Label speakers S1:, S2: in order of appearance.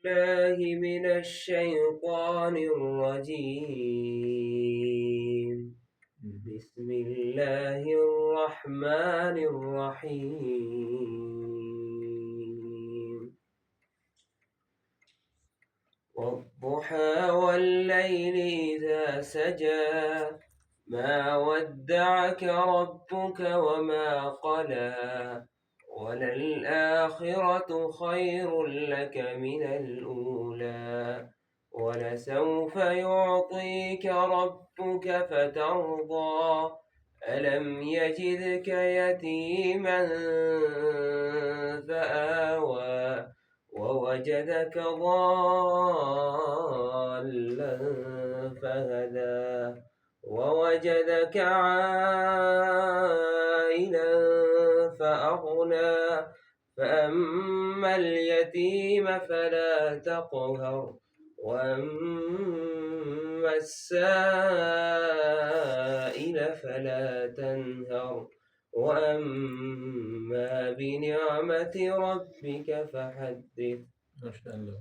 S1: بالله من الشيطان الرجيم. بسم الله الرحمن الرحيم. والضحى والليل إذا سجى ما ودعك ربك وما قلى وللآخرة خير لك من الأولى ولسوف يعطيك ربك فترضى ألم يجدك يتيما فآوى ووجدك ضالا فهدى ووجدك عائلا فأغنى فأما اليتيم فلا تقهر وأما السائل فلا تنهر وأما بنعمة ربك فحدث.
S2: ما شاء الله.